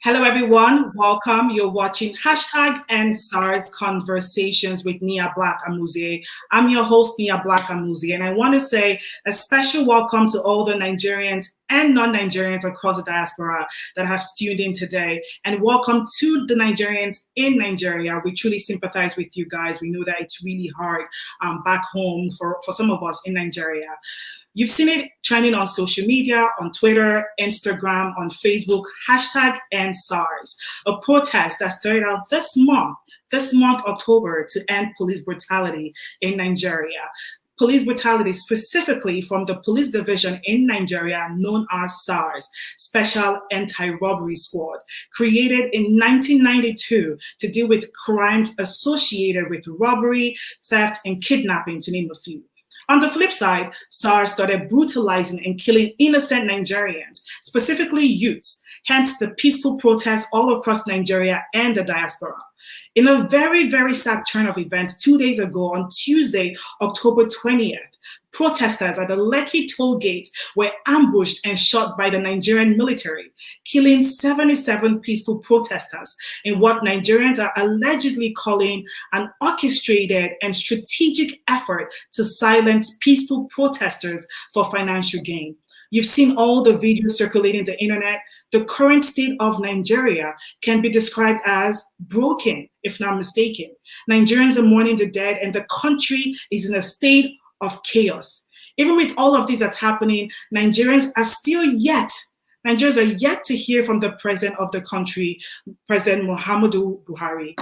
Hello, everyone. Welcome. You're watching #EndSARS Conversations with Nia Black Amuzie. I'm your host, Nia Black Amuzie, and I want to say a special welcome to all the Nigerians and non-Nigerians across the diaspora that have tuned in today. And welcome to the Nigerians in Nigeria. We truly sympathize with you guys. We know that it's really hard back home for some of us in Nigeria. You've seen it trending on social media, on Twitter, Instagram, on Facebook, #EndSARS, a protest that started out this month, October, to end police brutality in Nigeria. Police brutality specifically from the police division in Nigeria known as SARS, Special Anti-Robbery Squad, created in 1992 to deal with crimes associated with robbery, theft, and kidnapping, to name a few. On the flip side, SARS started brutalizing and killing innocent Nigerians, specifically youths, hence the peaceful protests all across Nigeria and the diaspora. In a very, very sad turn of events, 2 days ago, on Tuesday, October 20th, protesters at the Lekki Tollgate were ambushed and shot by the Nigerian military, killing 77 peaceful protesters in what Nigerians are allegedly calling an orchestrated and strategic effort to silence peaceful protesters for financial gain. You've seen all the videos circulating the internet. The current state of Nigeria can be described as broken, if not mistaken. Nigerians are mourning the dead, and the country is in a state of chaos. Even with all of this that's happening, Nigerians are yet to hear from the president of the country, President Muhammadu Buhari.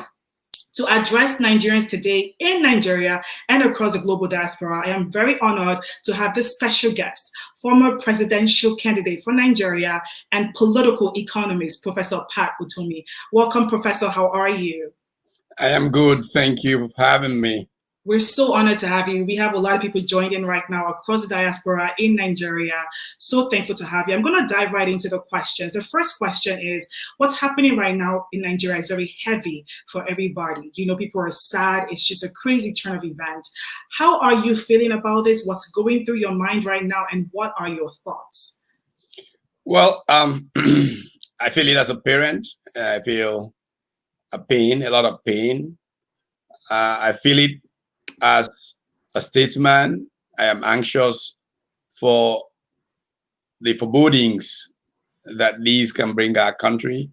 To address Nigerians today in Nigeria and across the global diaspora, I am very honored to have this special guest, former presidential candidate for Nigeria and political economist, Professor Pat Utomi. Welcome, Professor. How are you? I am good. Thank you for having me. We're so honored to have you. We have a lot of people joined in right now across the diaspora in Nigeria. So thankful to have you. I'm going to dive right into the questions. The first question is, what's happening right now in Nigeria is very heavy for everybody. You know, people are sad. It's just a crazy turn of events. How are you feeling about this? What's going through your mind right now? And what are your thoughts? Well, I feel it as a parent. I feel a lot of pain. I feel it as a statesman. I am anxious for the forebodings that these can bring our country.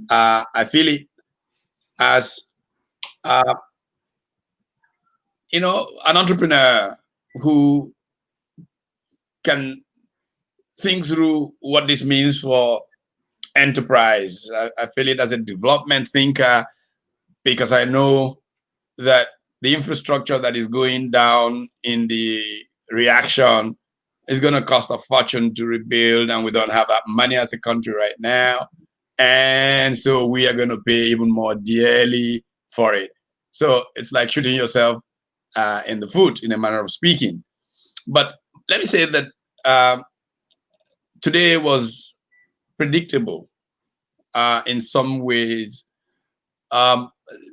I feel it as, an entrepreneur who can think through what this means for enterprise. I feel it as a development thinker, because I know that the infrastructure that is going down in the reaction is going to cost a fortune to rebuild, and we don't have that money as a country right now. And so we are going to pay even more dearly for it. So it's like shooting yourself in the foot, in a manner of speaking. But let me say that today was predictable in some ways. The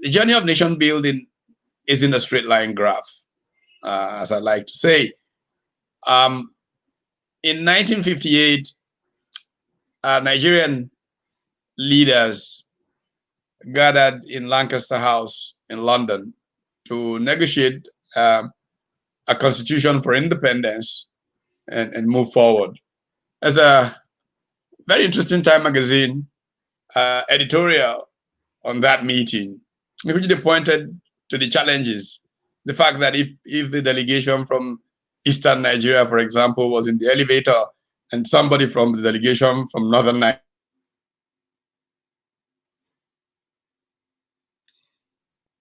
journey of nation building is in a straight line graph, as I like to say. In 1958, Nigerian leaders gathered in Lancaster House in London to negotiate a constitution for independence and move forward. As a very interesting Time magazine editorial on that meeting, in which they pointed to the challenges, the fact that if the delegation from Eastern Nigeria, for example, was in the elevator and somebody from the delegation from Northern Nigeria.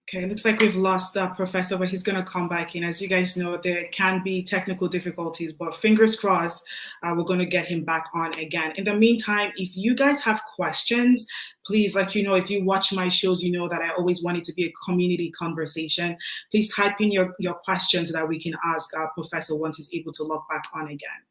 Okay, it looks like we've lost Professor, but he's going to come back in. As you guys know, there can be technical difficulties, but fingers crossed, we're going to get him back on again. In the meantime, if you guys have questions, please, if you watch my shows, you know that I always want it to be a community conversation. Please type in your questions so that we can ask our Professor once he's able to log back on again.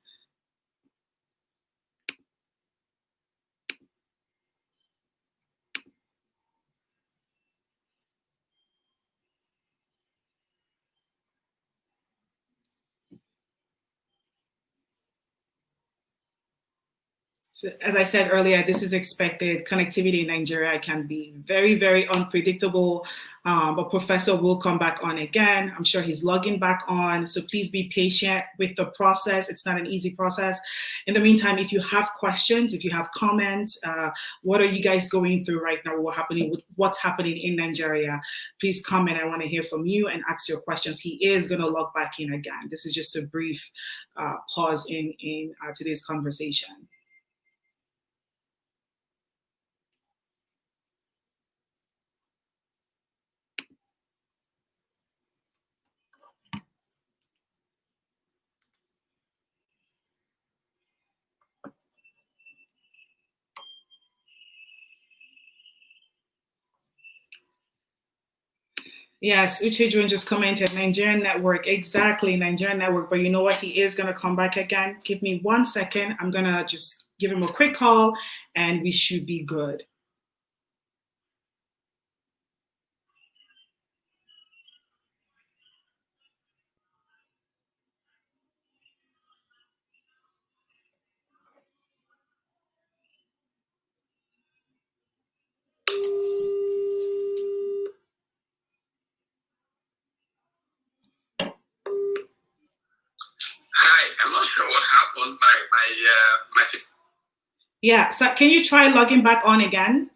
So as I said earlier, this is expected. Connectivity in Nigeria can be very, very unpredictable, but Professor will come back on again. I'm sure he's logging back on, so please be patient with the process. It's not an easy process. In the meantime, if you have questions, if you have comments, what are you guys going through right now? What's happening in Nigeria? Please comment. I want to hear from you and ask your questions. He is going to log back in again. This is just a brief pause in today's conversation. Yes, Uchedron just commented Nigerian network. Exactly, Nigerian network. But you know what? He is going to come back again. Give me 1 second. I'm going to just give him a quick call and we should be good. Hi, I'm not sure what happened. My Yeah, so can you try logging back on again?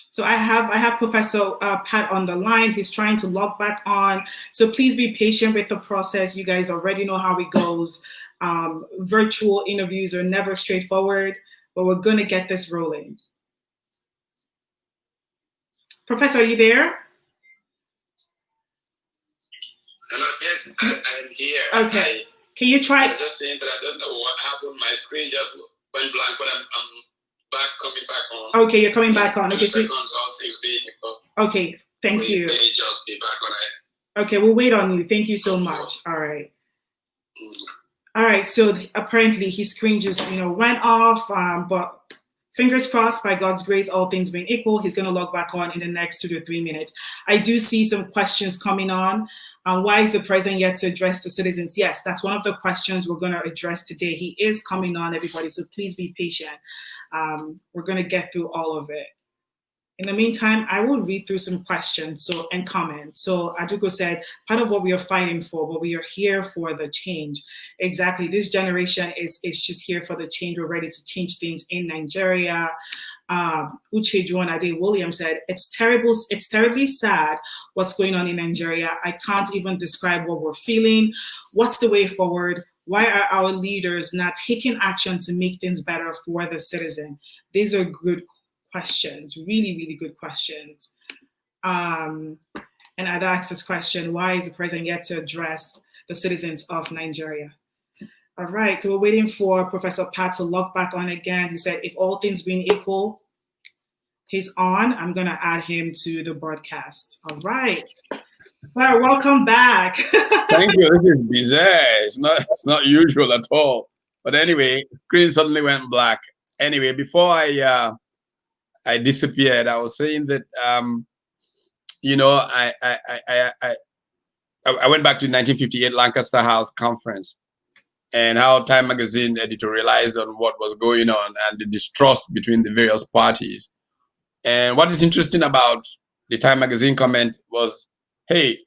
So I have Professor Pat on the line. He's trying to log back on. So please be patient with the process. You guys already know how it goes. Virtual interviews are never straightforward, but we're going to get this rolling. Professor, are you there? Hello, yes, I'm here. Okay. Can you try? I was just saying that I don't know what happened. My screen just went blank, but I'm back, coming back on. Okay, you're coming back on. Okay, so seconds, all things being equal. Okay, thank you. May just be back on. Okay, we'll wait on you. Thank you so much. All right. All right. So apparently his screen just went off, but fingers crossed, by God's grace, all things being equal, he's going to log back on in the next 2 to 3 minutes. I do see some questions coming on. Why is the president yet to address the citizens? Yes, that's one of the questions we're going to address today. He is coming on, everybody, so please be patient. We're going to get through all of it. In the meantime, I will read through some questions and comments. So Aduko said, part of what we are fighting for, but we are here for the change. Exactly. This generation is just here for the change. We're ready to change things in Nigeria. Uche Juan Ade Williams said, it's terrible. It's terribly sad what's going on in Nigeria. I can't even describe what we're feeling. What's the way forward? Why are our leaders not taking action to make things better for the citizen? These are good questions, really, really good questions. And I'd ask this question, why is the president yet to address the citizens of Nigeria? All right, so we're waiting for Professor Pat to log back on again. He said, if all things being equal, he's on. I'm gonna add him to the broadcast. All right. Sir, welcome back. Thank you. This is bizarre. It's not usual at all. But anyway, screen suddenly went black. Anyway, before I disappeared, I was saying that I went back to 1958 Lancaster House Conference and how Time Magazine editorialized on what was going on and the distrust between the various parties. And what is interesting about the Time Magazine comment was, hey,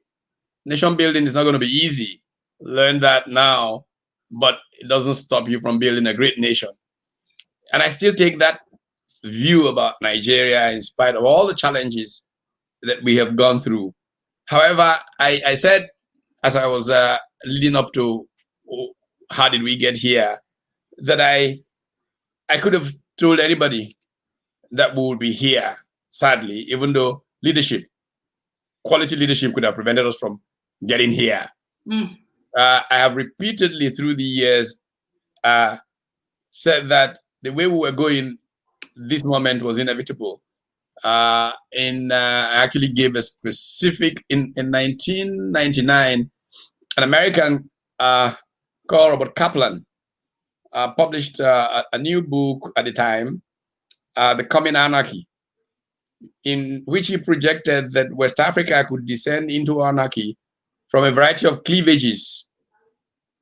nation building is not going to be easy. Learn that now, but it doesn't stop you from building a great nation. And I still take that view about Nigeria in spite of all the challenges that we have gone through. However, I said, as I was leading up to how did we get here, that I could have told anybody that we would be here, sadly, even though quality leadership could have prevented us from getting here. I have repeatedly through the years said that the way we were going, this moment was inevitable. I actually gave a specific, in 1999, an American called Robert Kaplan published a new book at the time, The Coming Anarchy. in which he projected that West Africa could descend into anarchy from a variety of cleavages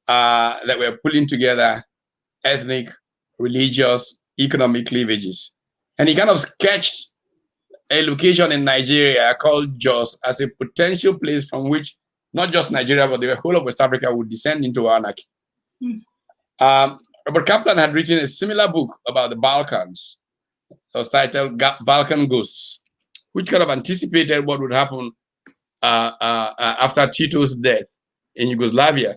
that were pulling together ethnic, religious, economic cleavages. And he kind of sketched a location in Nigeria called Jos as a potential place from which not just Nigeria, but the whole of West Africa would descend into anarchy. Robert Kaplan had written a similar book about the Balkans. It was titled Balkan Ghosts, which kind of anticipated what would happen after Tito's death in Yugoslavia.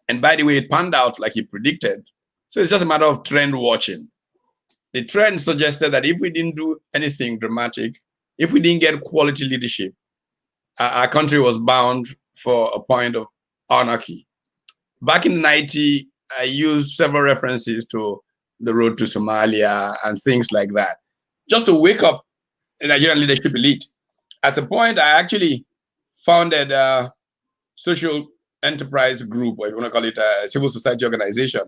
And by the way, it panned out like he predicted. So it's just a matter of trend watching. The trend suggested that if we didn't do anything dramatic, if we didn't get quality leadership, our country was bound for a point of anarchy. Back in the 90s, I used several references to the road to Somalia and things like that, just to wake up the Nigerian leadership elite. At a point, I actually founded a social enterprise group, or if you want to call it a civil society organization,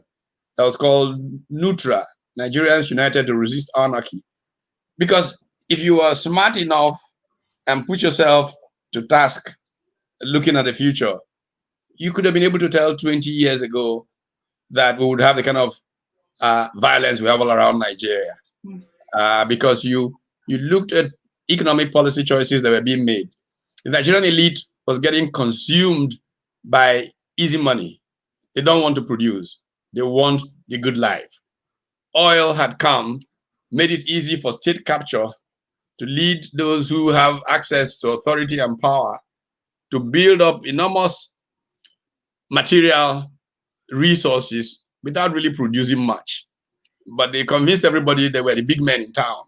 that was called NUTRA, Nigerians United to Resist Anarchy. Because if you are smart enough and put yourself to task looking at the future, you could have been able to tell 20 years ago that we would have the kind of violence we have all around Nigeria. Because you looked at economic policy choices that were being made. The Nigerian elite was getting consumed by easy money. They don't want to produce. They want the good life. Oil had come, made it easy for state capture to lead those who have access to authority and power to build up enormous material resources without really producing much. But they convinced everybody they were the big men in town,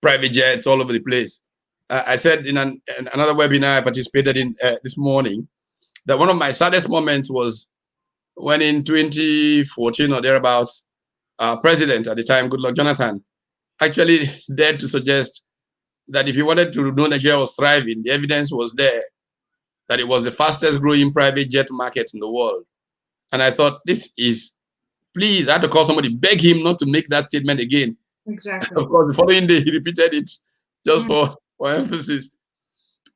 private jets all over the place. I said in another webinar I participated in this morning that one of my saddest moments was when in 2014 or thereabouts, president at the time, Goodluck Jonathan, actually dared to suggest that if you wanted to know Nigeria was thriving, the evidence was there that it was the fastest growing private jet market in the world. And I thought, this is, please, I had to call somebody, beg him not to make that statement again. Exactly. Of course, the following day, he repeated it just for emphasis,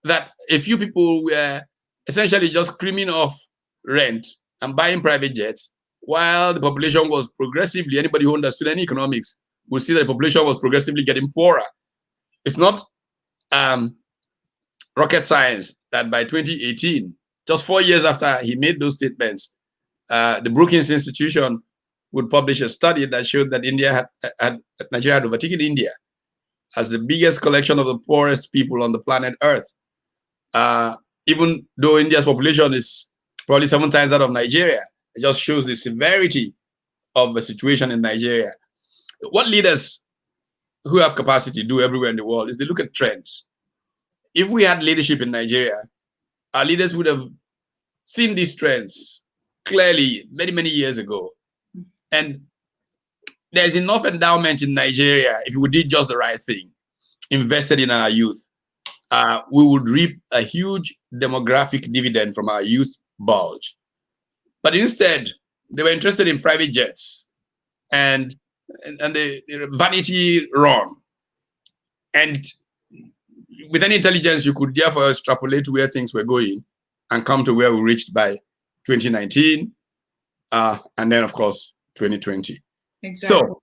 that a few people were essentially just screaming off rent and buying private jets, while the population was progressively, anybody who understood any economics would see that the population was progressively getting poorer. It's not rocket science that by 2018, just 4 years after he made those statements, the Brookings Institution would publish a study that showed that Nigeria had overtaken India as the biggest collection of the poorest people on the planet Earth. Even though India's population is probably 7 times that of Nigeria, it just shows the severity of the situation in Nigeria. What leaders who have capacity do everywhere in the world is they look at trends. If we had leadership in Nigeria, our leaders would have seen these trends clearly many, many years ago. And there's enough endowment in Nigeria, if we did just the right thing, invested in our youth, we would reap a huge demographic dividend from our youth bulge. But instead, they were interested in private jets and the vanity run. And with any intelligence, you could therefore extrapolate where things were going and come to where we reached by 2019, and then, of course, 2020. Exactly. So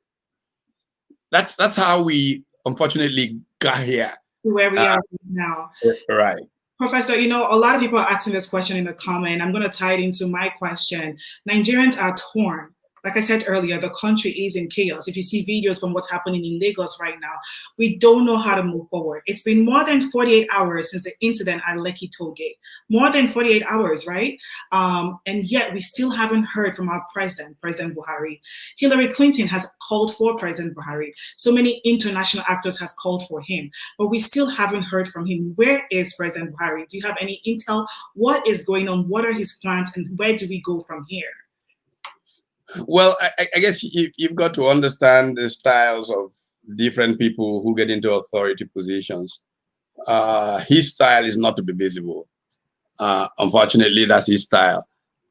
that's how we unfortunately got here. Where we are now. Right. Professor, a lot of people are asking this question in the comment. I'm going to tie it into my question. Nigerians are torn. Like I said earlier, the country is in chaos. If you see videos from what's happening in Lagos right now, we don't know how to move forward. It's been more than 48 hours since the incident at Lekki Tollgate. More than 48 hours, right? And yet we still haven't heard from our president, President Buhari. Hillary Clinton has called for President Buhari. So many international actors has called for him, but we still haven't heard from him. Where is President Buhari? Do you have any intel? What is going on? What are his plans? And where do we go from here? Well, I guess you've got to understand the styles of different people who get into authority positions. His style is not to be visible. Unfortunately, that's his style.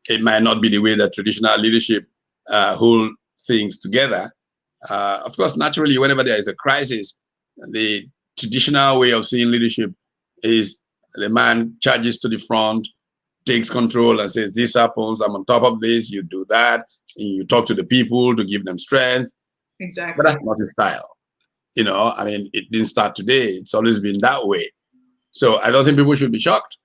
It might not be the way that traditional leadership hold things together. Of course, naturally, whenever there is a crisis, the traditional way of seeing leadership is the man charges to the front, takes control and says, this happens, I'm on top of this, you do that, and you talk to the people to give them strength. Exactly. But that's not his style. I mean, it didn't start today. It's always been that way. So I don't think people should be shocked.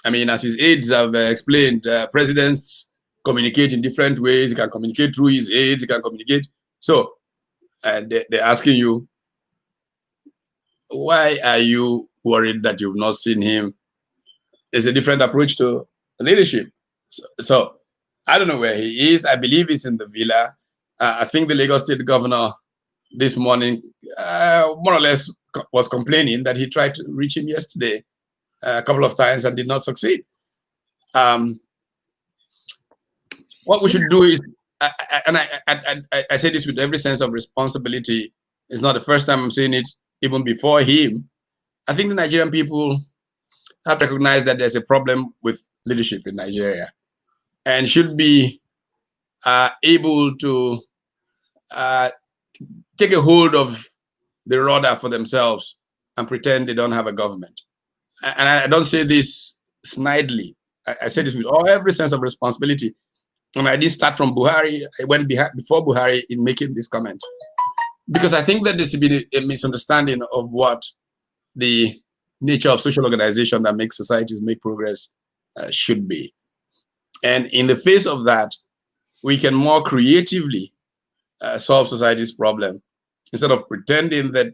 I mean, as his aides have explained, presidents communicate in different ways. He can communicate through his aides, he can communicate. So they're asking you, why are you worried that you've not seen him? There's a different approach to leadership. So I don't know where he is. I believe he's in the villa. I think the Lagos State governor this morning more or less was complaining that he tried to reach him yesterday a couple of times and did not succeed. What we should do is, I say this with every sense of responsibility. It's not the first time I'm saying it, even before him. I think the Nigerian people have to recognize that there's a problem with leadership in Nigeria and should be able to take a hold of the rudder for themselves and pretend they don't have a government. And I don't say this snidely. I say this with every sense of responsibility. And I did start from Buhari. I went before Buhari in making this comment. Because I think that there's been a misunderstanding of what the nature of social organization that makes societies make progress should be. And in the face of that, we can more creatively solve society's problem instead of pretending that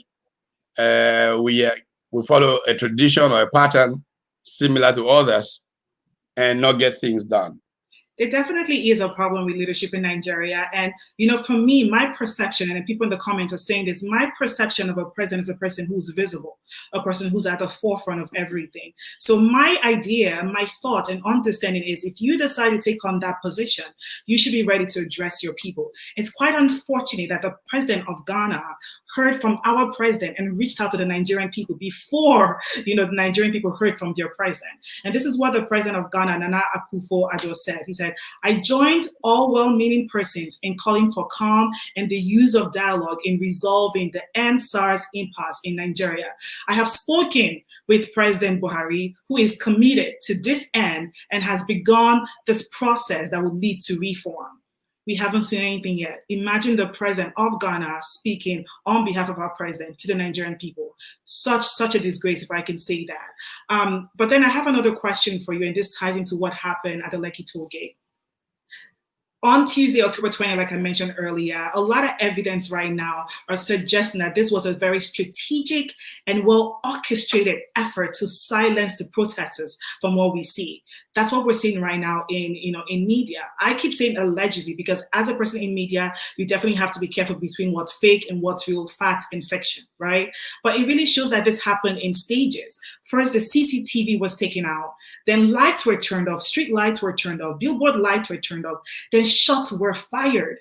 we follow a tradition or a pattern similar to others and not get things done. There definitely is a problem with leadership in Nigeria. And, for me, my perception, and people in the comments are saying this, my perception of a president is a person who's visible, a person who's at the forefront of everything. So my idea, my thought and understanding is if you decide to take on that position, you should be ready to address your people. It's quite unfortunate that the president of Ghana heard from our president and reached out to the Nigerian people before, the Nigerian people heard from their president. And this is what the president of Ghana, Nana Akufo-Addo, said. He said, I joined all well-meaning persons in calling for calm and the use of dialogue in resolving the end-SARS impasse in Nigeria. I have spoken with President Buhari, who is committed to this end and has begun this process that will lead to reform. We haven't seen anything yet. Imagine the president of Ghana speaking on behalf of our president to the Nigerian people. Such a disgrace, if I can say that. But then I have another question for you, and this ties into what happened at the Lekki Tollgate. On Tuesday, October 20th, like I mentioned earlier, a lot of evidence right now are suggesting that this was a very strategic and well-orchestrated effort to silence the protesters from what we see. That's what we're seeing right now in media. I keep saying allegedly because as a person in media, you definitely have to be careful between what's fake and what's real, fact and fiction, right? But it really shows that this happened in stages. First, the CCTV was taken out. Then lights were turned off, street lights were turned off, billboard lights were turned off. Then shots were fired.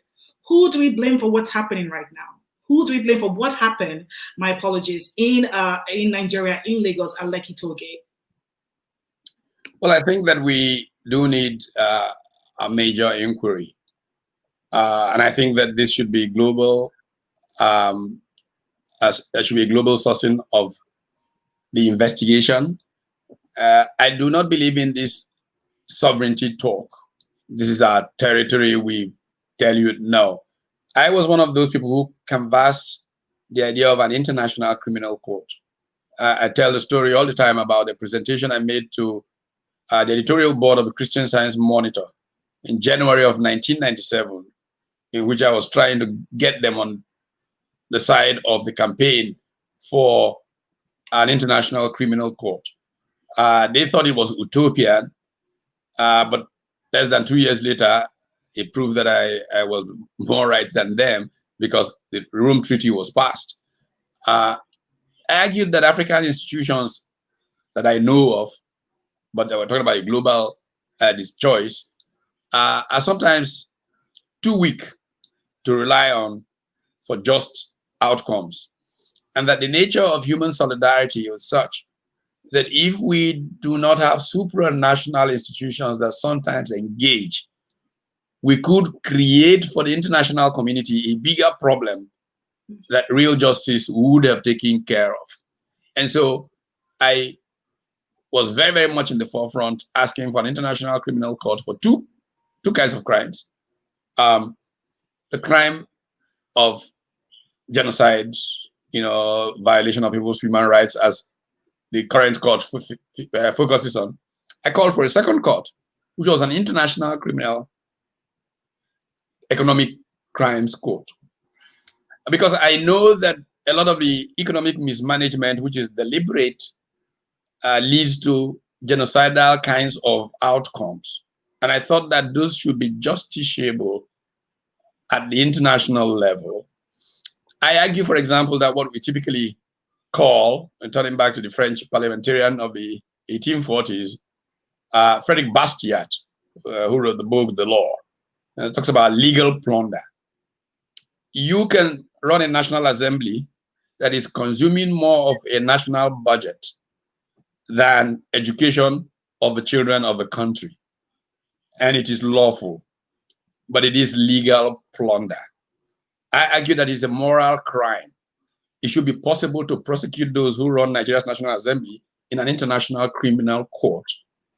Who do we blame for what's happening right now? Who do we blame for what happened, my apologies, in Nigeria, in Lagos, at Lekki Tollgate? Well, I think that we do need a major inquiry. And I think that this should be global, there should be a global sourcing of the investigation. I do not believe in this sovereignty talk. This is our territory, we tell you no. I was one of those people who canvassed the idea of an international criminal court. I tell the story all the time about the presentation I made to the editorial board of the Christian Science Monitor in January of 1997, in which I was trying to get them on the side of the campaign for an international criminal court. They thought it was utopian, but less than 2 years later, it proved that I was more right than them because the Rome Treaty was passed. I argued that African institutions that I know of, but we're talking about a global this choice, are sometimes too weak to rely on for just outcomes. And that the nature of human solidarity is such that if we do not have supranational institutions that sometimes engage, we could create for the international community a bigger problem that real justice would have taken care of. And so I was very, very much in the forefront, asking for an international criminal court for two kinds of crimes. The crime of genocide, violation of people's human rights, as the current court focuses on. I called for a second court, which was an international criminal economic crimes court. Because I know that a lot of the economic mismanagement, which is deliberate, leads to genocidal kinds of outcomes. And I thought that those should be justiciable at the international level. I argue, for example, that what we typically call, and turning back to the French parliamentarian of the 1840s, Frederick Bastiat, who wrote the book, The Law, talks about legal plunder. You can run a national assembly that is consuming more of a national budget than education of the children of the country. And it is lawful, but it is legal plunder. I argue that it's a moral crime. It should be possible to prosecute those who run Nigeria's National Assembly in an international criminal court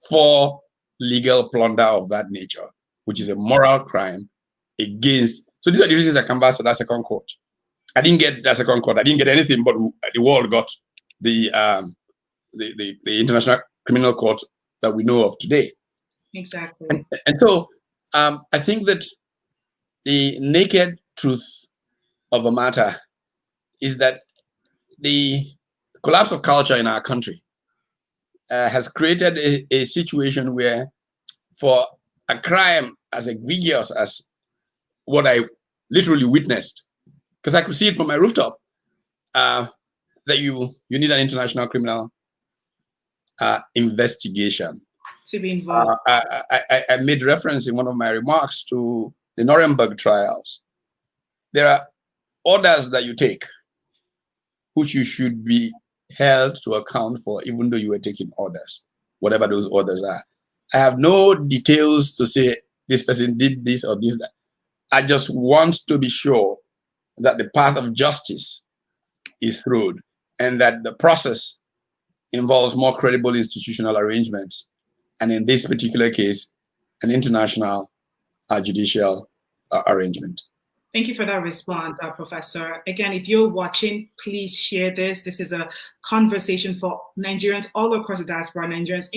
for legal plunder of that nature, which is a moral crime against. So these are the reasons I canvassed that second court. I didn't get that second court. I didn't get anything, but the world got the international criminal court that we know of today. Exactly. And so I think that the naked truth of the matter is that the collapse of culture in our country has created a situation where, for a crime as egregious as what I literally witnessed, because I could see it from my rooftop, that you need an international criminal investigation to be involved. I made reference in one of my remarks to the Nuremberg trials. There are orders that you take, which you should be held to account for, even though you were taking orders, whatever those orders are. I have no details to say this person did this or this, that. I just want to be sure that the path of justice is through and that the process involves more credible institutional arrangements. And in this particular case, an international judicial arrangement. Thank you for that response, Professor. Again, if you're watching, please share this. This is a conversation for Nigerians all across the diaspora, Nigerians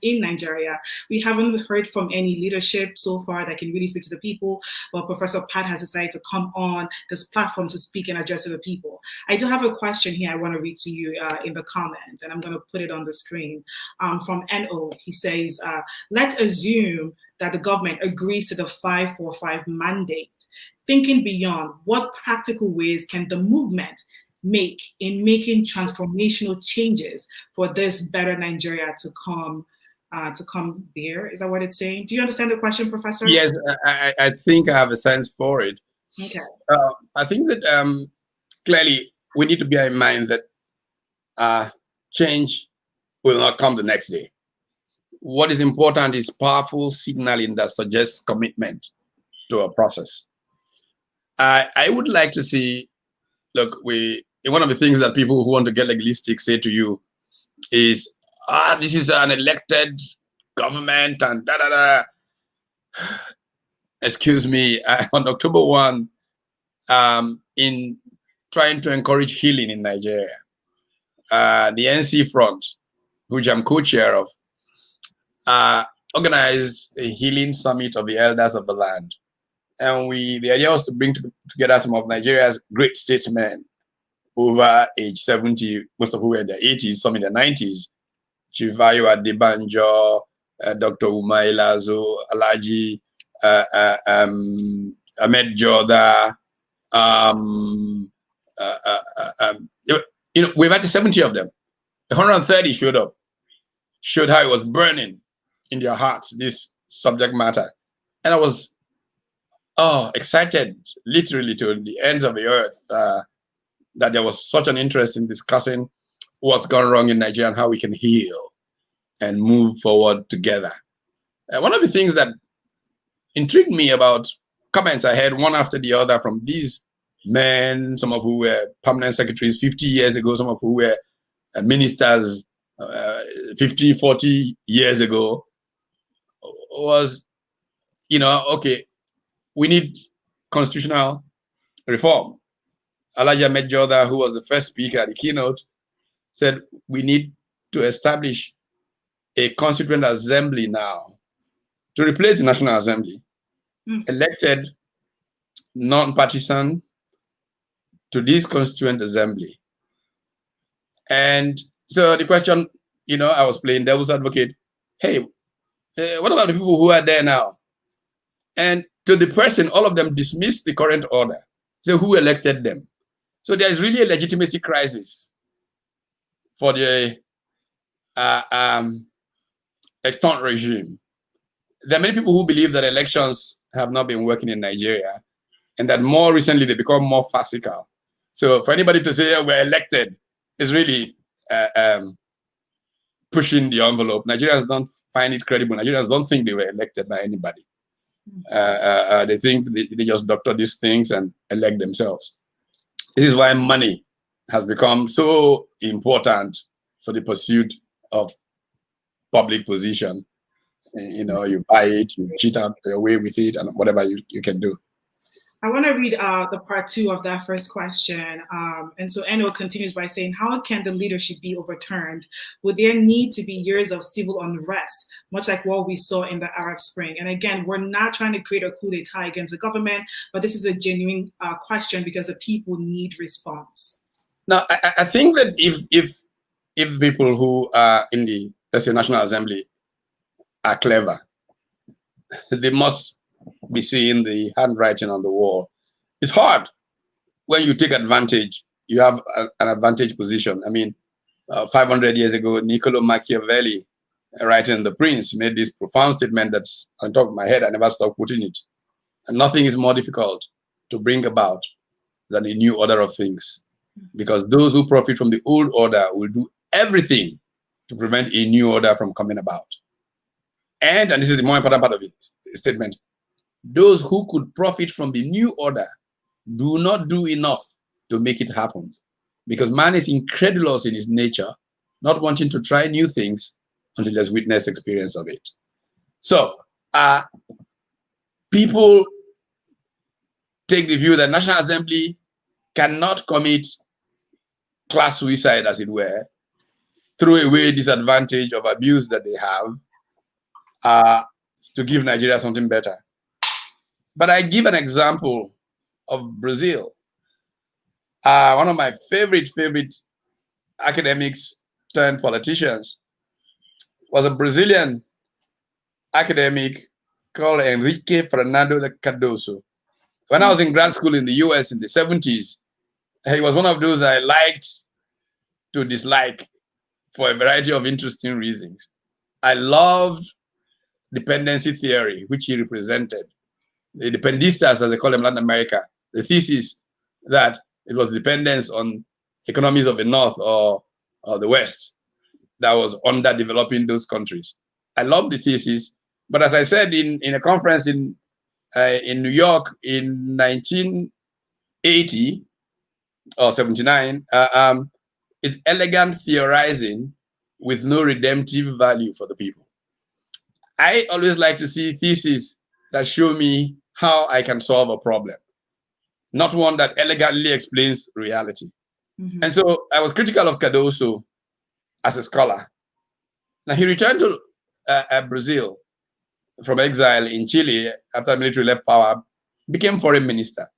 in Nigeria. We haven't heard from any leadership so far that can really speak to the people, but Professor Pat has decided to come on this platform to speak and address to the people. I do have a question here I want to read to you in the comments, and I'm going to put it on the screen. From NO, he says, let's assume that the government agrees to the 545 mandate. Thinking beyond, what practical ways can the movement make in making transformational changes for this better Nigeria to come there? Is that what it's saying? Do you understand the question, Professor? Yes, I think I have a sense for it. Okay. I think that clearly we need to bear in mind that change will not come the next day. What is important is powerful signaling that suggests commitment to a process. I would like to see, look, one of the things that people who want to get legalistic say to you is, this is an elected government and da-da-da. Excuse me, on October 1, in trying to encourage healing in Nigeria, the NC Front, which I'm co-chair of, organized a healing summit of the elders of the land. And the idea was to bring together some of Nigeria's great statesmen over age 70, most of who were in their 80s, some in their 90s. Chief Ayo Adebanjo, Dr. Umar Ilazo, Alhaji Ahmed Joda. We've had 70 of them. 130 showed up, showed how it was burning in their hearts, this subject matter. And I was excited, literally to the ends of the earth, that there was such an interest in discussing what's gone wrong in Nigeria and how we can heal and move forward together. One of the things that intrigued me about comments I heard one after the other from these men, some of who were permanent secretaries 50 years ago, some of who were ministers 50, 40 years ago, was, okay, we need constitutional reform. Elijah Medjoda, who was the first speaker at the keynote, said we need to establish a constituent assembly now to replace the National Assembly, elected non-partisan to this constituent assembly. And so the question, I was playing devil's advocate. Hey, what about the people who are there now? And to the person, all of them dismissed the current order. So who elected them? So there is really a legitimacy crisis for the extant regime. There are many people who believe that elections have not been working in Nigeria, and that more recently they become more farcical. So for anybody to say, we're elected is really pushing the envelope. Nigerians don't find it credible. Nigerians don't think they were elected by anybody. They think they just doctor these things and elect themselves. This is why money has become so important for the pursuit of public position. You buy it, you cheat out away with it, and whatever you can do. I want to read the part 2 of that first question. And so Eno continues by saying, how can the leadership be overturned? Would there need to be years of civil unrest, much like what we saw in the Arab Spring? And again, we're not trying to create a coup d'etat against the government, but this is a genuine question because the people need response. Now, I think that if people who are in the, let's say, National Assembly are clever, they must be seeing the handwriting on the wall. It's hard when you take advantage. You have an advantage position. I mean, 500 years ago, Niccolo Machiavelli, writing The Prince, made this profound statement that's on top of my head. I never stopped quoting it. And nothing is more difficult to bring about than a new order of things, because those who profit from the old order will do everything to prevent a new order from coming about. And this is the more important part of it, statement, those who could profit from the new order do not do enough to make it happen, because man is incredulous in his nature, not wanting to try new things until there's witnessed experience of it. So people take the view that National Assembly cannot commit class suicide, as it were, throw away disadvantage of abuse that they have to give Nigeria something better. But I give an example of Brazil. One of my favorite academics turned politicians was a Brazilian academic called Henrique Fernando Cardoso. When I was in grad school in the US in the 70s, he was one of those I liked to dislike for a variety of interesting reasons. I loved dependency theory, which he represented. The dependistas, as they call them in Latin America, the thesis that it was dependence on economies of the North or the West that was underdeveloping those countries. I love the thesis, but as I said in a conference in New York in 1980 or 79, it's elegant theorizing with no redemptive value for the people. I always like to see theses that show me how I can solve a problem, not one that elegantly explains reality. Mm-hmm. And so I was critical of Cardoso as a scholar. Now he returned to Brazil from exile in Chile after military left power, became foreign minister.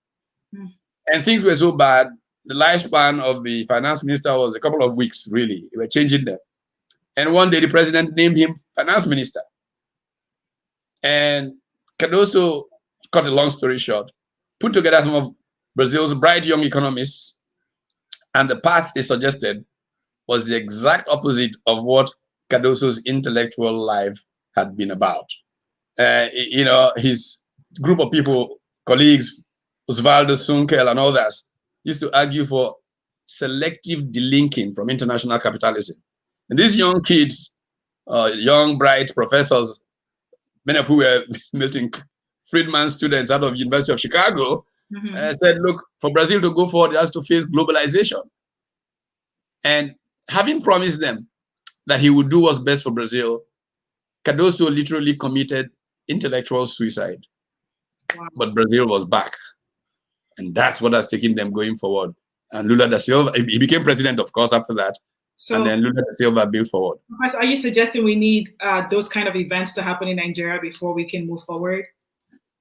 Mm. And things were so bad, the lifespan of the finance minister was a couple of weeks, really. They were changing them. And one day the president named him finance minister. And Cardoso, cut a long story short, put together some of Brazil's bright young economists, and the path they suggested was the exact opposite of what Cardoso's intellectual life had been about. His group of people, colleagues, Osvaldo Sunkel and others, used to argue for selective delinking from international capitalism. And these young kids, young, bright professors, many of whom were Milton Friedman students out of University of Chicago, said, look, for Brazil to go forward, it has to face globalization. And having promised them that he would do what's best for Brazil, Cardoso literally committed intellectual suicide. Wow. But Brazil was back. And that's what has taken them going forward. And Lula da Silva, he became president, of course, after that. So, and then Lula da Silva built forward. Professor, are you suggesting we need those kind of events to happen in Nigeria before we can move forward?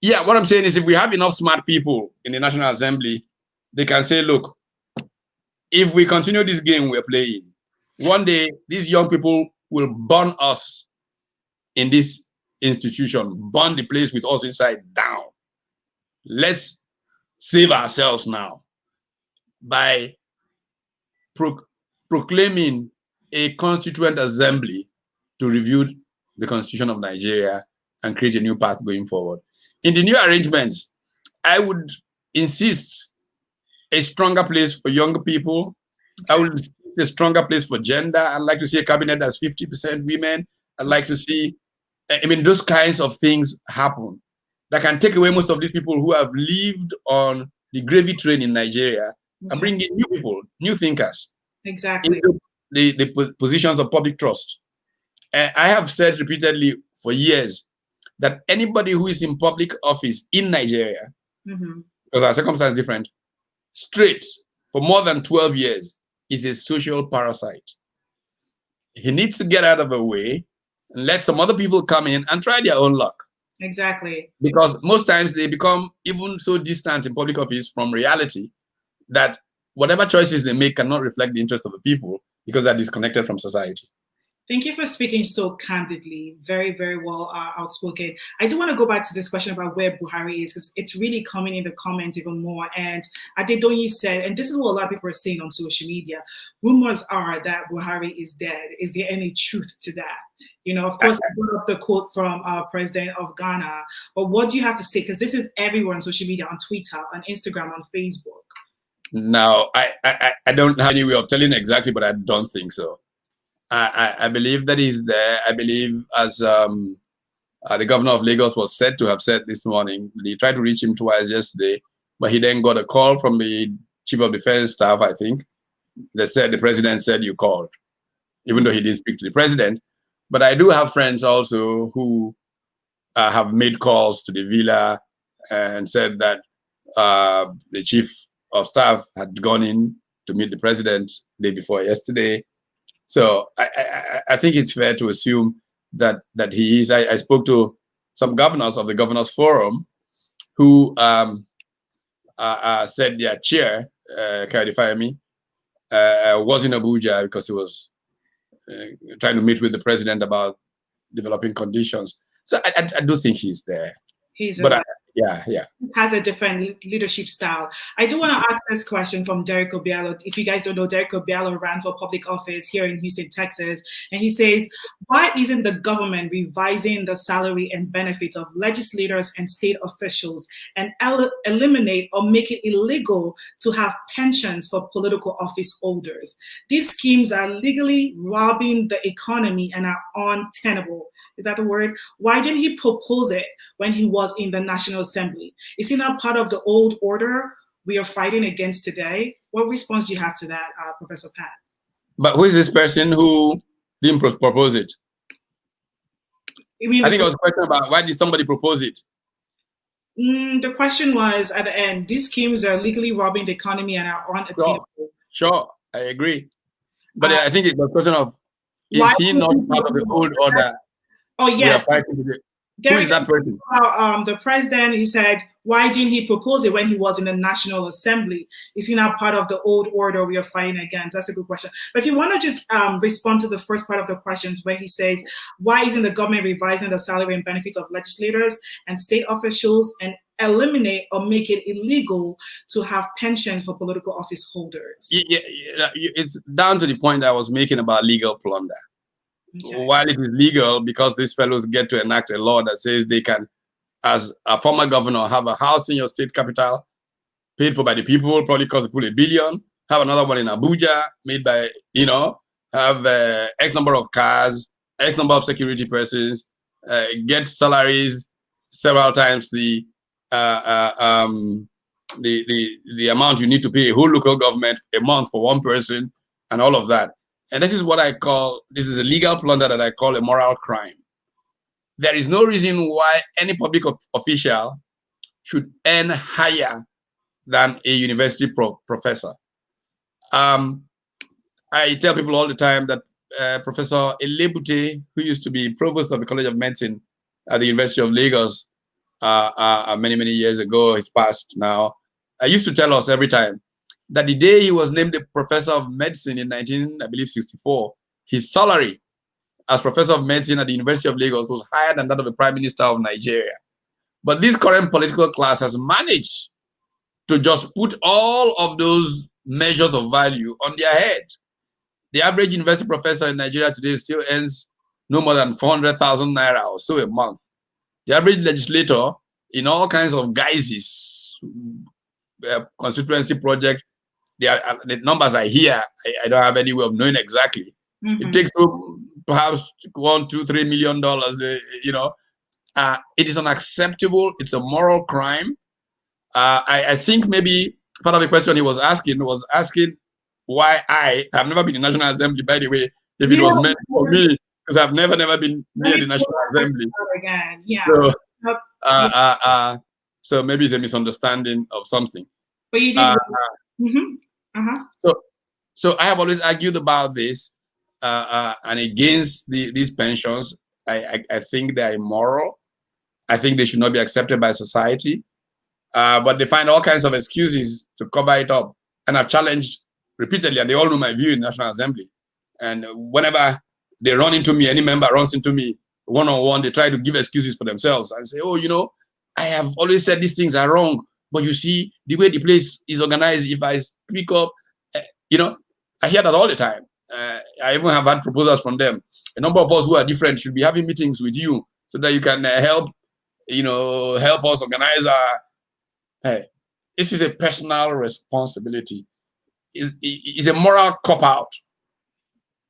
Yeah, what I'm saying is if we have enough smart people in the National Assembly, they can say, look, if we continue this game we're playing, one day these young people will burn us in this institution, burn the place with us inside down. Let's save ourselves now by proclaiming a constituent assembly to review the constitution of Nigeria and create a new path going forward. In the new arrangements, I would insist a stronger place for younger people. I would insist a stronger place for gender. I'd like to see a cabinet that's 50% women. I'd like to see, I mean, those kinds of things happen that can take away most of these people who have lived on the gravy train in Nigeria and bring in new people, new thinkers. Exactly. Into the positions of public trust. I have said repeatedly for years that anybody who is in public office in Nigeria, because our circumstance is different, straight for more than 12 years is a social parasite. He needs to get out of the way and let some other people come in and try their own luck. Exactly. Because most times they become even so distant in public office from reality that whatever choices they make cannot reflect the interest of the people because they're disconnected from society. Thank you for speaking so candidly. Very, very well outspoken. I do want to go back to this question about where Buhari is, because it's really coming in the comments even more. And Adedoyi said, and this is what a lot of people are saying on social media, rumors are that Buhari is dead. Is there any truth to that? You know, of course, I brought up the quote from President of Ghana, but what do you have to say? Because this is everywhere on social media, on Twitter, on Instagram, on Facebook. Now, I don't have any way of telling exactly, but I don't think so. I believe that he's there. I believe, as the governor of Lagos was said to have said this morning, he tried to reach him twice yesterday, but he then got a call from the chief of defense staff, I think. They said the president said you called, even though he didn't speak to the president. But I do have friends also who have made calls to the villa and said that the chief of staff had gone in to meet the president the day before yesterday. So I think it's fair to assume that he is. I spoke to some governors of the Governors Forum who said their chair, Kayode Fayemi, was in Abuja because he was trying to meet with the president about developing conditions. So I do think he's there. Yeah. Has a different leadership style. I do want to ask this question from Derek Obialo. If you guys don't know, Derek Obialo ran for public office here in Houston, Texas. And he says, why isn't the government revising the salary and benefits of legislators and state officials and eliminate or make it illegal to have pensions for political office holders? These schemes are legally robbing the economy and are untenable. Is that the word? Why didn't he propose it when he was in the National Assembly? Is he not part of the old order we are fighting against today? What response do you have to that, Professor Pat? But who is this person who didn't propose it? I think it was a question about why did somebody propose it? The question was at the end, these schemes are legally robbing the economy and are unattainable. Sure, I agree. But I think it was a question of, is he not part of the old order? Oh, yes. Who is that person? The president, he said, why didn't he propose it when he was in the National Assembly? Is he not part of the old order we are fighting against? That's a good question. But if you want to just respond to the first part of the questions where he says, why isn't the government revising the salary and benefits of legislators and state officials and eliminate or make it illegal to have pensions for political office holders? Yeah, it's down to the point I was making about legal plunder. Okay. While it is legal, because these fellows get to enact a law that says they can, as a former governor, have a house in your state capital, paid for by the people, probably cost the people $1 billion, have another one in Abuja, made by, have X number of cars, X number of security persons, get salaries several times the the amount you need to pay a whole local government a month for one person and all of that. And this is what I call, this is a legal plunder that I call a moral crime. There is no reason why any public official should earn higher than a university professor. I tell people all the time that Professor Elebute, who used to be provost of the College of Medicine at the University of Lagos many, many years ago, he's passed now, I used to tell us every time that the day he was named the professor of medicine in 1964, his salary as professor of medicine at the University of Lagos was higher than that of the Prime Minister of Nigeria. But this current political class has managed to just put all of those measures of value on their head. The average university professor in Nigeria today still earns no more than 400,000 naira or so a month. The average legislator, in all kinds of guises, constituency project, the numbers I hear, I don't have any way of knowing exactly. Mm-hmm. It takes perhaps $1, $2, $3 million. It is unacceptable. It's a moral crime. I think maybe part of the question he was asking why I have never been in National Assembly, by the way, if it was meant for me, because I've never been near the National Assembly. Again. Yeah. So maybe it's a misunderstanding of something. But you did. So I have always argued about this and against these pensions. I think they are immoral. I think they should not be accepted by society. But they find all kinds of excuses to cover it up. And I've challenged repeatedly, and they all know my view in National Assembly. And whenever they run into me, any member runs into me one-on-one, they try to give excuses for themselves and say, oh, I have always said these things are wrong. But you see, the way the place is organized, if I speak up, I hear that all the time. I even have had proposals from them. A number of us who are different should be having meetings with you so that you can help us organize our. Hey, this is a personal responsibility. It's a moral cop-out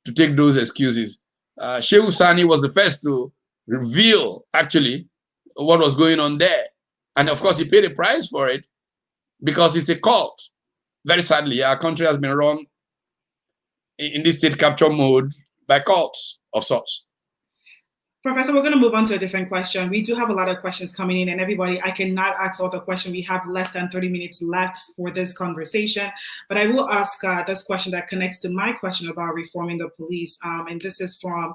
to take those excuses. Shehu Sani was the first to reveal, actually, what was going on there. And of course, he paid a price for it because it's a cult. Very sadly, our country has been run in this state capture mode by cults of sorts. Professor, we're going to move on to a different question. We do have a lot of questions coming in, and everybody, I cannot ask all the questions. We have less than 30 minutes left for this conversation, but I will ask this question that connects to my question about reforming the police. And this is from,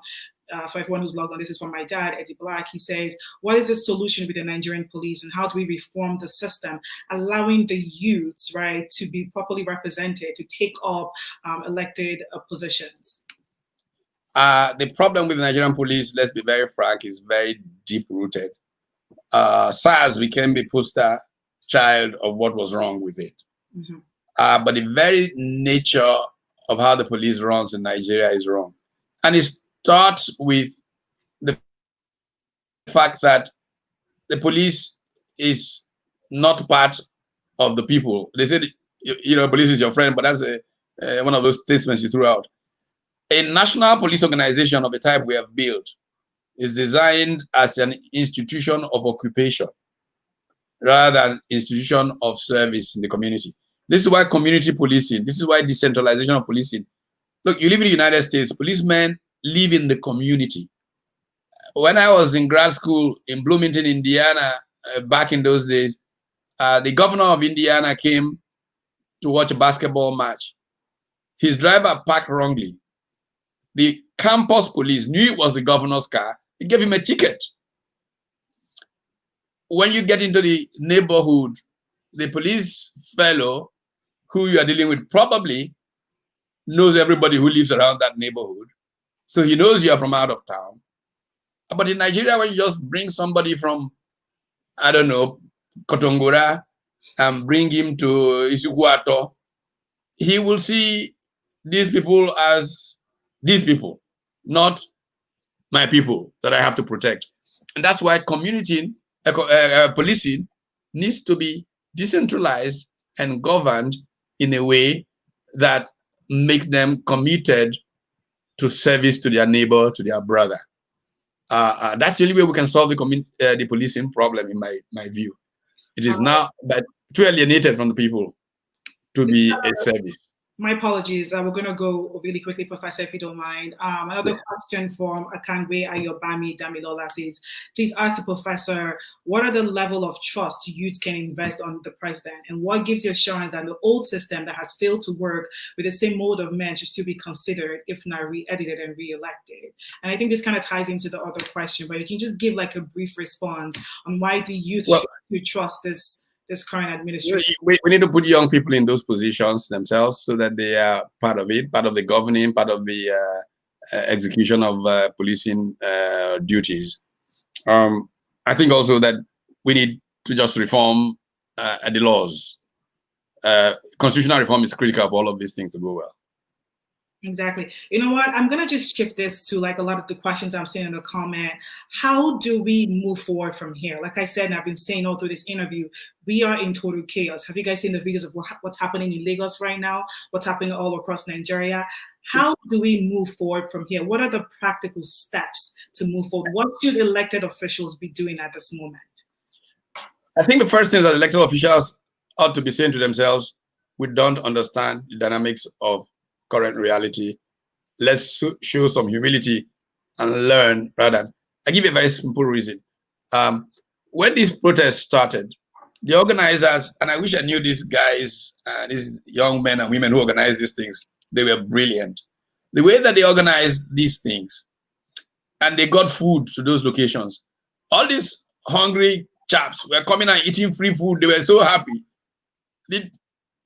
for everyone who's logged on, this is from my dad, Eddie Black. He says, what is the solution with the Nigerian police, and how do we reform the system, allowing the youths, right, to be properly represented, to take up elected positions? The problem with the Nigerian police, let's be very frank, is very deep-rooted. SARS became the poster child of what was wrong with it. Mm-hmm. But the very nature of how the police runs in Nigeria is wrong. And it starts with the fact that the police is not part of the people. They said, police is your friend, but that's one of those statements you threw out. A national police organization of the type we have built is designed as an institution of occupation rather than institution of service in the community. This is why community policing, this is why decentralization of policing. Look, you live in the United States, policemen live in the community. When I was in grad school in Bloomington, Indiana, back in those days, the governor of Indiana came to watch a basketball match. His driver parked wrongly. The campus police knew it was the governor's car. He gave him a ticket. When you get into the neighborhood, the police fellow who you are dealing with probably knows everybody who lives around that neighborhood. So he knows you are from out of town. But in Nigeria, when you just bring somebody from, I don't know, Kotongora and bring him to Isuguato, he will see these people as these people, not my people that I have to protect. And that's why policing needs to be decentralized and governed in a way that make them committed to service to their neighbor, to their brother. That's the only way we can solve the policing problem, in my view. It is now that too alienated from the people to be a service. My apologies. We're going to go really quickly, Professor, if you don't mind. Another question from Akangwe Ayobami Damilola says, please ask the professor, what are the level of trust youth can invest on the president? And what gives you assurance that the old system that has failed to work with the same mode of men should still be considered, if not re-edited and re-elected? And I think this kind of ties into the other question, but you can just give like a brief response on why the youth should trust this current administration. We need to put young people in those positions themselves so that they are part of it, part of the governing, part of the execution of policing duties. I think also that we need to just reform the laws. Constitutional reform is critical for all of these things to go well. Exactly. You know what? I'm going to just shift this to like a lot of the questions I'm seeing in the comment. How do we move forward from here? Like I said, and I've been saying all through this interview, we are in total chaos. Have you guys seen the videos of what's happening in Lagos right now? What's happening all across Nigeria? How do we move forward from here? What are the practical steps to move forward? What should elected officials be doing at this moment? I think the first thing is that elected officials ought to be saying to themselves, we don't understand the dynamics of current reality. Let's show some humility and learn rather than. I give you a very simple reason. When these protests started, the organizers, and I wish I knew these guys, these young men and women who organize these things, they were brilliant. The way that they organized these things, and they got food to those locations. All these hungry chaps were coming and eating free food. They were so happy.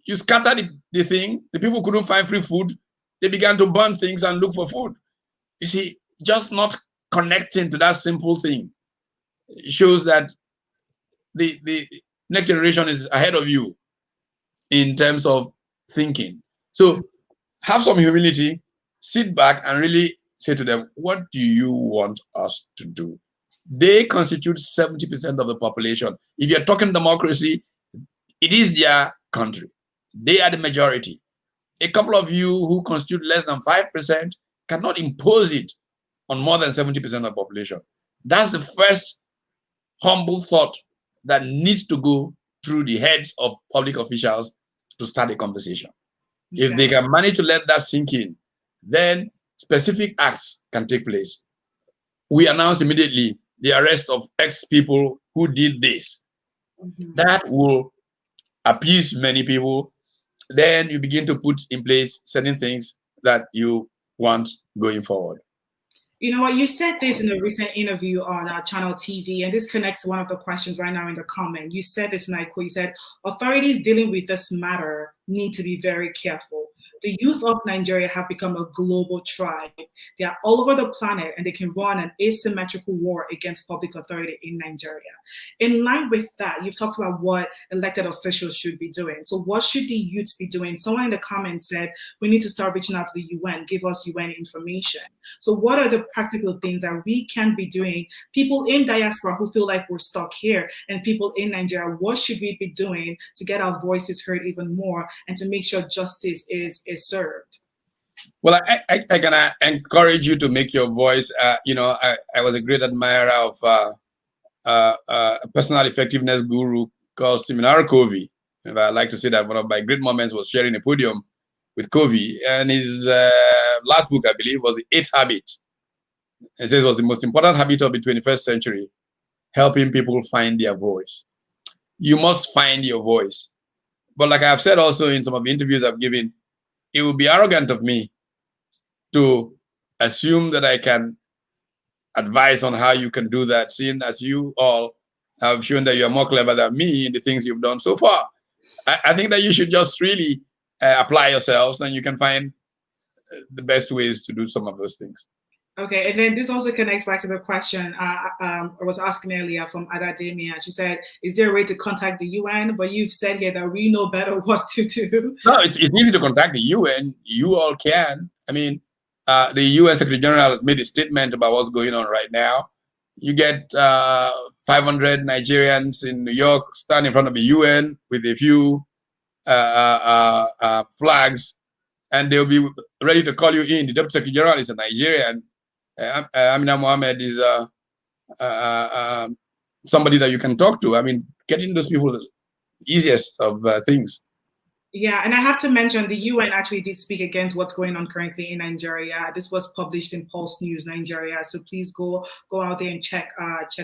You scatter the thing, the people couldn't find free food, they began to burn things and look for food. You see, just not connecting to that simple thing shows that the next generation is ahead of you in terms of thinking. So have some humility, sit back and really say to them, what do you want us to do? They constitute 70% of the population. If you're talking democracy, it is their country. They are the majority. A couple of you who constitute less than 5% cannot impose it on more than 70% of the population. That's the first humble thought that needs to go through the heads of public officials to start a conversation. Okay. If they can manage to let that sink in, then specific acts can take place. We announce immediately the arrest of X people who did this. Mm-hmm. That will appease many people. Then you begin to put in place certain things that you want going forward. You know what? You said this in a recent interview on our channel TV, and this connects to one of the questions right now in the comment. You said this, and I quote, you said, authorities dealing with this matter need to be very careful. The youth of Nigeria have become a global tribe. They are all over the planet and they can run an asymmetrical war against public authority in Nigeria. In line with that, you've talked about what elected officials should be doing. So what should the youth be doing? Someone in the comments said, we need to start reaching out to the UN, give us UN information. So what are the practical things that we can be doing? People in diaspora who feel like we're stuck here, and people in Nigeria, what should we be doing to get our voices heard even more and to make sure justice is served? Well, I can encourage you to make your voice. I was a great admirer of a personal effectiveness guru called Stephen R. Covey. And I like to say that one of my great moments was sharing a podium with Covey, and his last book, I believe, was The Eighth Habit. It says it was the most important habit of the 21st century, helping people find their voice. You must find your voice. But like I've said also in some of the interviews I've given, it would be arrogant of me to assume that I can advise on how you can do that, seeing as you all have shown that you are more clever than me in the things you've done so far. I think that you should just really apply yourselves, and you can find the best ways to do some of those things. Okay, and then this also connects back to the question I was asking earlier from Adademia. She said, is there a way to contact the UN? But you've said here that we know better what to do. No, it's easy to contact the UN. You all can. I mean, the UN Secretary General has made a statement about what's going on right now. You get 500 Nigerians in New York stand in front of the UN with a few flags, and they'll be ready to call you in. The Deputy Secretary General is a Nigerian. Amina Mohammed is somebody that you can talk to. I mean, getting those people easiest of things. Yeah, and I have to mention the UN actually did speak against what's going on currently in Nigeria. This was published in Pulse News Nigeria, so please go out there and check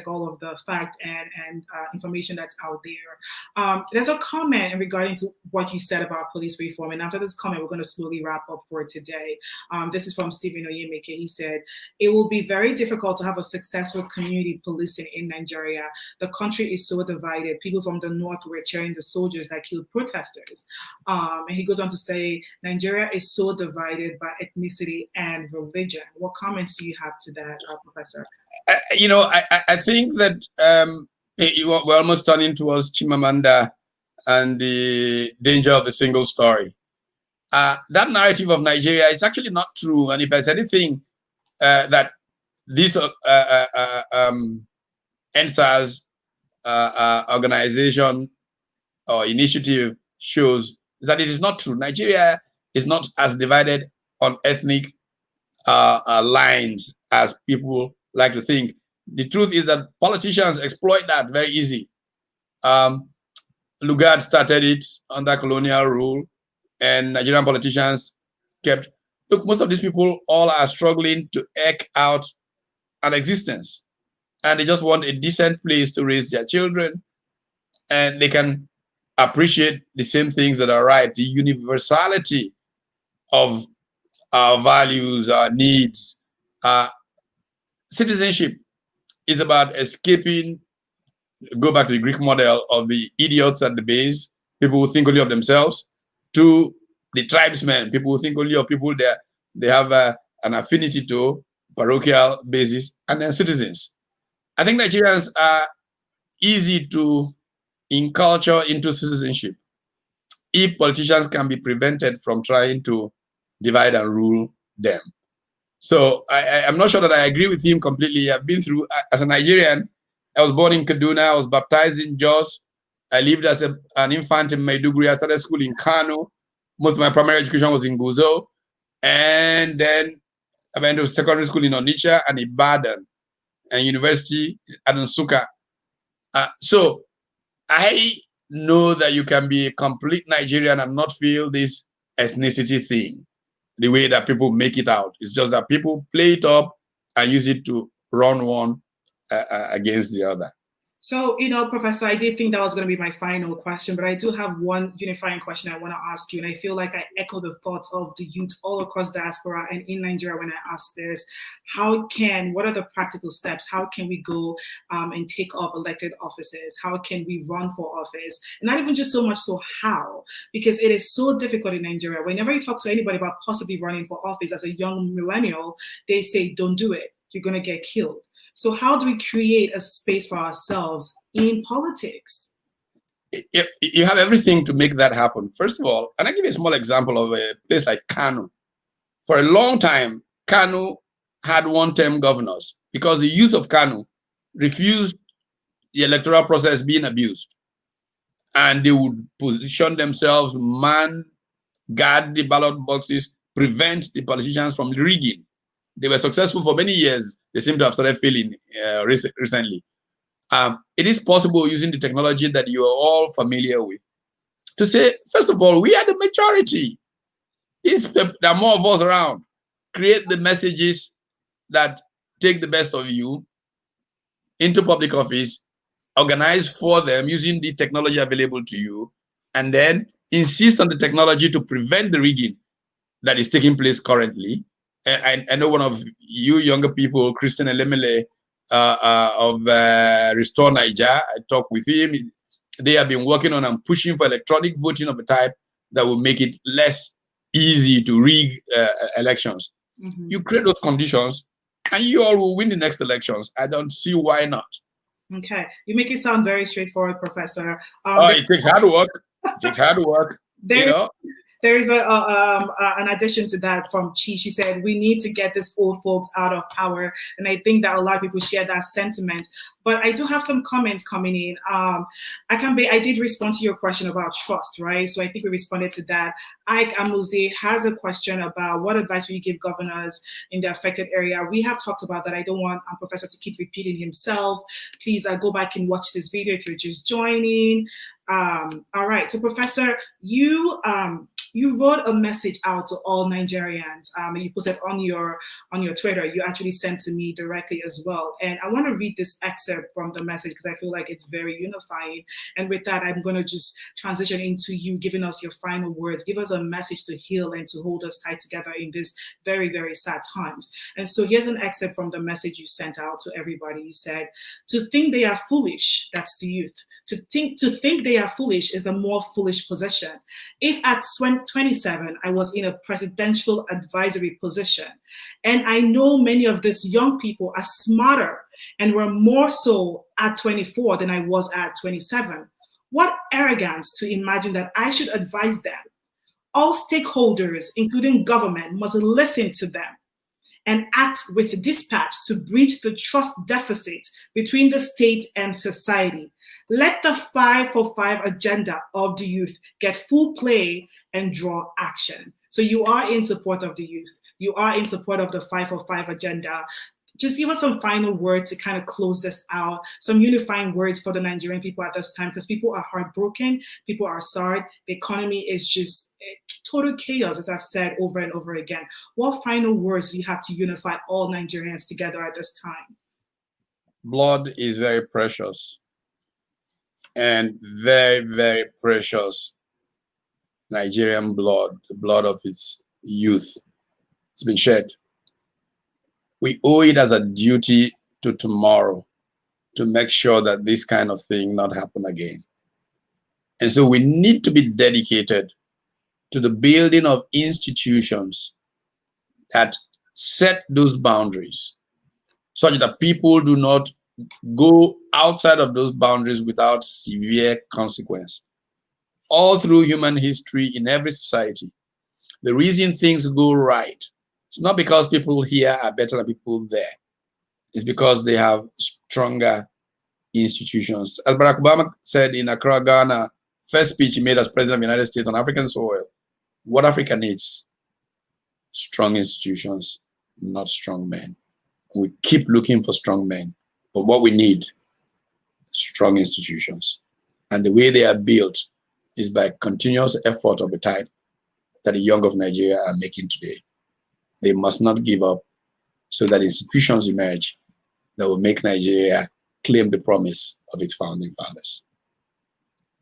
all of the fact and information that's out there. There's a comment regarding to what you said about police reform, and after this comment, we're going to slowly wrap up for today. This is from Stephen Oyemeke. He said, "It will be very difficult to have a successful community policing in Nigeria. The country is so divided. People from the north were cheering the soldiers that killed protesters." And he goes on to say, Nigeria is so divided by ethnicity and religion. What comments do you have to that, Professor? I think that we're almost turning towards Chimamanda and the danger of a single story. That narrative of Nigeria is actually not true. And if there's anything that this NSAS organization or initiative shows, that it is not true. Nigeria is not as divided on ethnic lines as people like to think. The truth is that politicians exploit that very easy. Lugard started it under colonial rule, and Nigerian politicians kept. Look, most of these people all are struggling to eke out an existence, and they just want a decent place to raise their children, and they can appreciate the same things that are right, the universality of our values, our needs. Citizenship is about escaping, go back to the Greek model of the idiots at the base, people who think only of themselves, to the tribesmen, people who think only of people they have an affinity to, parochial basis, and then citizens. I think Nigerians are easy to inculture into citizenship if politicians can be prevented from trying to divide and rule them. So I'm not sure that I agree with him completely. I've been through, as a Nigerian, I was born in Kaduna, I was baptized in Jos, I lived as an infant in Maiduguri, I started school in Kano, most of my primary education was in Guzo, and then I went to secondary school in Onitsha and Ibadan, and university at Nsukka. So I know that you can be a complete Nigerian and not feel this ethnicity thing the way that people make it out. It's just that people play it up and use it to run one against the other. So, Professor, I did think that was going to be my final question, but I do have one unifying question I want to ask you. And I feel like I echo the thoughts of the youth all across diaspora and in Nigeria when I ask this. What are the practical steps? How can we go and take up elected offices? How can we run for office? And not even just so much so how, because it is so difficult in Nigeria. Whenever you talk to anybody about possibly running for office as a young millennial, they say, don't do it. You're going to get killed. So how do we create a space for ourselves in politics? You have everything to make that happen. First of all, and I'll give you a small example of a place like Kano. For a long time, Kano had one-term governors because the youth of Kano refused the electoral process being abused. And they would position themselves, guard the ballot boxes, prevent the politicians from rigging. They were successful for many years. They seem to have started failing recently. It is possible using the technology that you are all familiar with to say, first of all, we are the majority. There are more of us around. Create the messages that take the best of you into public office, organize for them using the technology available to you, and then insist on the technology to prevent the rigging that is taking place currently. I know one of you younger people, Christian Elemele of Restore Niger. I talked with him. They have been working on and pushing for electronic voting of a type that will make it less easy to rig elections. Mm-hmm. You create those conditions and you all will win the next elections. I don't see why not. Okay. You make it sound very straightforward, Professor. It takes hard work. It takes hard work. There is an addition to that from Chi. She said, we need to get these old folks out of power. And I think that a lot of people share that sentiment. But I do have some comments coming in. I did respond to your question about trust, right? So I think we responded to that. Ike Amuze has a question about what advice will you give governors in the affected area? We have talked about that. I don't want our professor to keep repeating himself. Please go back and watch this video if you're just joining. All right. So Professor, you wrote a message out to all Nigerians. You posted on your Twitter. You actually sent to me directly as well. And I want to read this excerpt from the message because I feel like it's very unifying. And with that, I'm going to just transition into you giving us your final words. Give us a message to heal and to hold us tight together in these very, very sad times. And so here's an excerpt from the message you sent out to everybody. You said, to think they are foolish, that's to youth. To think they are foolish is a more foolish position. If at 27, I was in a presidential advisory position, and I know many of these young people are smarter and were more so at 24 than I was at 27. What arrogance to imagine that I should advise them. All stakeholders, including government, must listen to them and act with dispatch to breach the trust deficit between the state and society. Let the 5-for-5 agenda of the youth get full play and draw action. So you are in support of the youth. You are in support of the 5-for-5 agenda. Just give us some final words to kind of close this out, some unifying words for the Nigerian people at this time, because people are heartbroken, people are sorry, the economy is just total chaos, as I've said over and over again. What final words do you have to unify all Nigerians together at this time? Blood is very precious. And very, very precious Nigerian blood, the blood of its youth, has been shed. We owe it as a duty to tomorrow to make sure that this kind of thing not happen again. And so we need to be dedicated to the building of institutions that set those boundaries such that people do not go outside of those boundaries without severe consequence. All through human history, in every society, the reason things go right, it's not because people here are better than people there. It's because they have stronger institutions. As Barack Obama said in Accra, Ghana, first speech he made as president of the United States on African soil, what Africa needs, strong institutions, not strong men. We keep looking for strong men. But what we need, strong institutions. And the way they are built is by continuous effort of the type that the young of Nigeria are making today. They must not give up so that institutions emerge that will make Nigeria claim the promise of its founding fathers.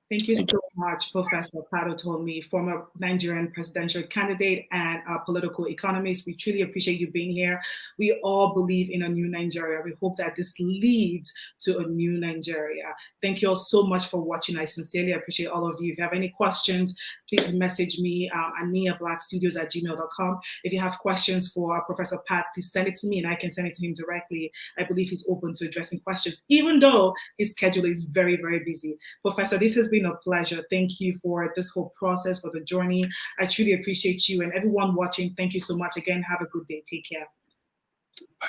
Thank you so much, Professor Pat Utomi, former Nigerian presidential candidate and a political economist. We truly appreciate you being here. We all believe in a new Nigeria. We hope that this leads to a new Nigeria. Thank you all so much for watching. I sincerely appreciate all of you. If you have any questions, please message me at niablackstudios@gmail.com. If you have questions for Professor Pat, please send it to me and I can send it to him directly. I believe he's open to addressing questions, even though his schedule is very, very busy. Professor, this has been a pleasure. Thank you for this whole process, for the journey. I truly appreciate you and everyone watching. Thank you so much again. Have a good day. Take care. Bye.